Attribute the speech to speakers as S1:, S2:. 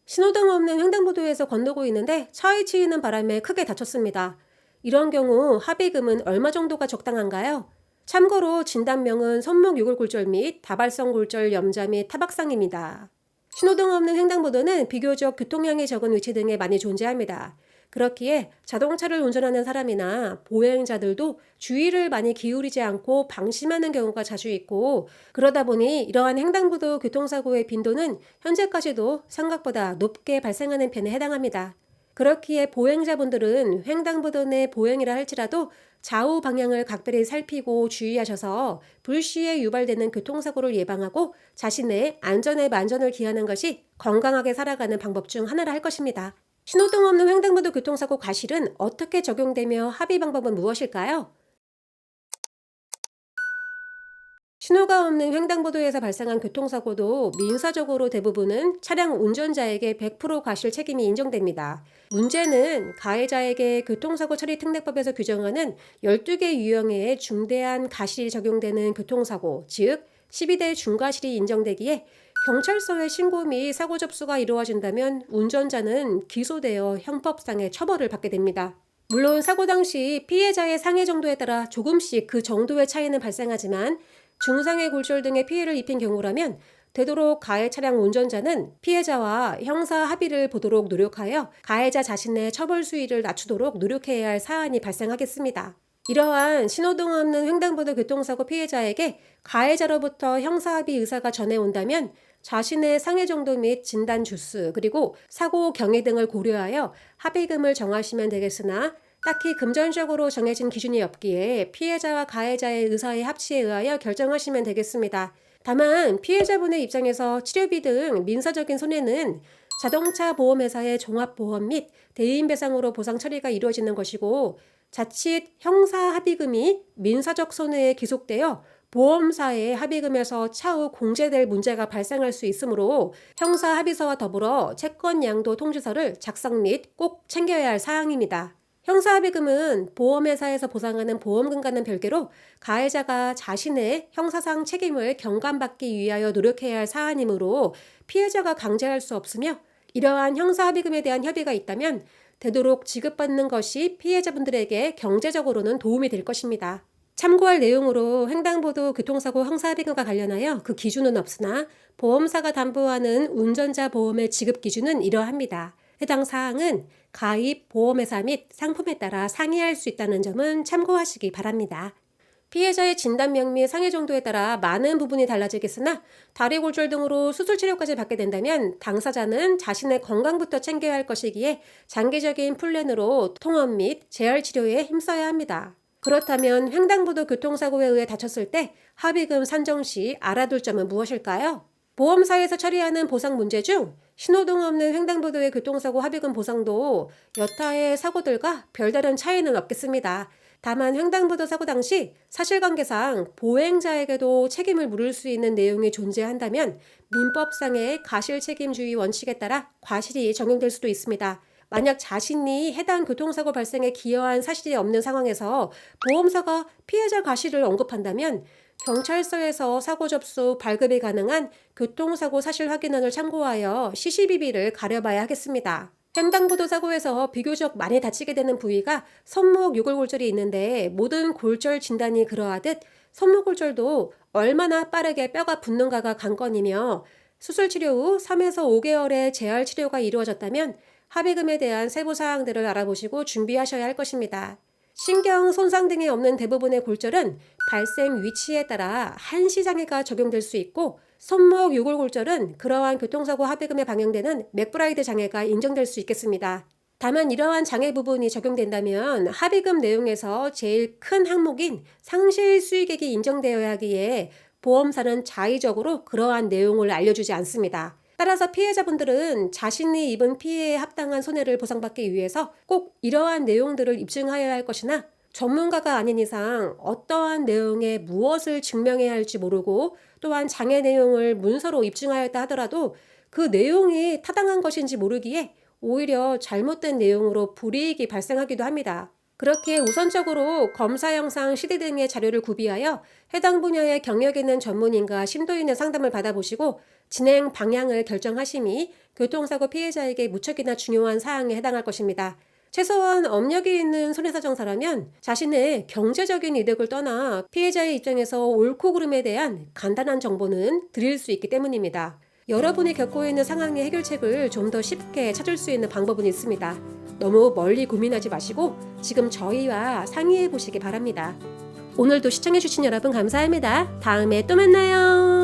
S1: 신호등 없는 횡단보도에서 건너고 있는데 차에 치이는 바람에 크게 다쳤습니다. 이런 경우 합의금은 얼마 정도가 적당한가요? 참고로 진단명은 손목유골골절 및 다발성 골절 염좌 및 타박상입니다. 신호등 없는 횡단보도는 비교적 교통량이 적은 위치 등에 많이 존재합니다. 그렇기에 자동차를 운전하는 사람이나 보행자들도 주의를 많이 기울이지 않고 방심하는 경우가 자주 있고, 그러다 보니 이러한 횡단보도 교통사고의 빈도는 현재까지도 생각보다 높게 발생하는 편에 해당합니다. 그렇기에 보행자분들은 횡단보도 내 보행이라 할지라도 좌우 방향을 각별히 살피고 주의하셔서 불시에 유발되는 교통사고를 예방하고 자신의 안전에 만전을 기하는 것이 건강하게 살아가는 방법 중 하나라 할 것입니다. 신호등 없는 횡단보도 교통사고 과실은 어떻게 적용되며 합의 방법은 무엇일까요? 신호가 없는 횡단보도에서 발생한 교통사고도 민사적으로 대부분은 차량 운전자에게 100% 과실 책임이 인정됩니다. 문제는 가해자에게 교통사고 처리 특례법에서 규정하는 12개 유형의 중대한 과실이 적용되는 교통사고, 즉 12대 중과실이 인정되기에 경찰서에 신고 및 사고 접수가 이루어진다면 운전자는 기소되어 형법상의 처벌을 받게 됩니다. 물론 사고 당시 피해자의 상해 정도에 따라 조금씩 그 정도의 차이는 발생하지만 중상해 골절 등의 피해를 입힌 경우라면 되도록 가해 차량 운전자는 피해자와 형사 합의를 보도록 노력하여 가해자 자신의 처벌 수위를 낮추도록 노력해야 할 사안이 발생하겠습니다. 이러한 신호등 없는 횡단보도 교통사고 피해자에게 가해자로부터 형사 합의 의사가 전해온다면 자신의 상해 정도 및 진단 주수 그리고 사고 경위 등을 고려하여 합의금을 정하시면 되겠으나 딱히 금전적으로 정해진 기준이 없기에 피해자와 가해자의 의사의 합치에 의하여 결정하시면 되겠습니다. 다만 피해자분의 입장에서 치료비 등 민사적인 손해는 자동차 보험회사의 종합보험 및 대인배상으로 보상 처리가 이루어지는 것이고, 자칫 형사 합의금이 민사적 손해에 기속되어 보험사의 합의금에서 차후 공제될 문제가 발생할 수 있으므로 형사 합의서와 더불어 채권 양도 통지서를 작성 및 꼭 챙겨야 할 사항입니다. 형사합의금은 보험회사에서 보상하는 보험금과는 별개로 가해자가 자신의 형사상 책임을 경감받기 위하여 노력해야 할 사안이므로 피해자가 강제할 수 없으며, 이러한 형사합의금에 대한 협의가 있다면 되도록 지급받는 것이 피해자분들에게 경제적으로는 도움이 될 것입니다. 참고할 내용으로 횡단보도 교통사고 형사합의금과 관련하여 그 기준은 없으나 보험사가 담보하는 운전자 보험의 지급 기준은 이러합니다. 해당 사항은 가입 보험회사 및 상품에 따라 상이할 수 있다는 점은 참고하시기 바랍니다. 피해자의 진단명 및 상해 정도에 따라 많은 부분이 달라지겠으나 다리 골절 등으로 수술 치료까지 받게 된다면 당사자는 자신의 건강부터 챙겨야 할 것이기에 장기적인 플랜으로 통원 및 재활 치료에 힘써야 합니다. 그렇다면 횡단보도 교통사고에 의해 다쳤을 때 합의금 산정 시 알아둘 점은 무엇일까요? 보험사에서 처리하는 보상 문제 중 신호등 없는 횡단보도의 교통사고 합의금 보상도 여타의 사고들과 별다른 차이는 없겠습니다. 다만 횡단보도 사고 당시 사실관계상 보행자에게도 책임을 물을 수 있는 내용이 존재한다면 민법상의 과실책임주의 원칙에 따라 과실이 적용될 수도 있습니다. 만약 자신이 해당 교통사고 발생에 기여한 사실이 없는 상황에서 보험사가 피해자 과실을 언급한다면 경찰서에서 사고 접수 발급이 가능한 교통사고 사실 확인원을 참고하여 시시비비를 가려봐야 하겠습니다. 횡단보도 사고에서 비교적 많이 다치게 되는 부위가 손목 유골골절이 있는데, 모든 골절 진단이 그러하듯 손목골절도 얼마나 빠르게 뼈가 붙는가가 관건이며, 수술 치료 후 3에서 5개월의 재활 치료가 이루어졌다면 합의금에 대한 세부 사항들을 알아보시고 준비하셔야 할 것입니다. 신경 손상 등이 없는 대부분의 골절은 발생 위치에 따라 한시장애가 적용될 수 있고, 손목 유골골절은 그러한 교통사고 합의금에 반영되는 맥브라이드 장애가 인정될 수 있겠습니다. 다만 이러한 장애 부분이 적용된다면 합의금 내용에서 제일 큰 항목인 상실 수익액이 인정되어야 하기에 보험사는 자의적으로 그러한 내용을 알려주지 않습니다. 따라서 피해자분들은 자신이 입은 피해에 합당한 손해를 보상받기 위해서 꼭 이러한 내용들을 입증하여야 할 것이나, 전문가가 아닌 이상 어떠한 내용에 무엇을 증명해야 할지 모르고 또한 장애 내용을 문서로 입증하였다 하더라도 그 내용이 타당한 것인지 모르기에 오히려 잘못된 내용으로 불이익이 발생하기도 합니다. 그렇게 우선적으로 검사 영상, CD 등의 자료를 구비하여 해당 분야의 경력 있는 전문인과 심도 있는 상담을 받아보시고 진행 방향을 결정하심이 교통사고 피해자에게 무척이나 중요한 사항에 해당할 것입니다. 최소한 업력이 있는 손해사정사라면 자신의 경제적인 이득을 떠나 피해자의 입장에서 옳고 그름에 대한 간단한 정보는 드릴 수 있기 때문입니다. 여러분이 겪고 있는 상황의 해결책을 좀 더 쉽게 찾을 수 있는 방법은 있습니다. 너무 멀리 고민하지 마시고 지금 저희와 상의해 보시기 바랍니다. 오늘도 시청해주신 여러분 감사합니다. 다음에 또 만나요.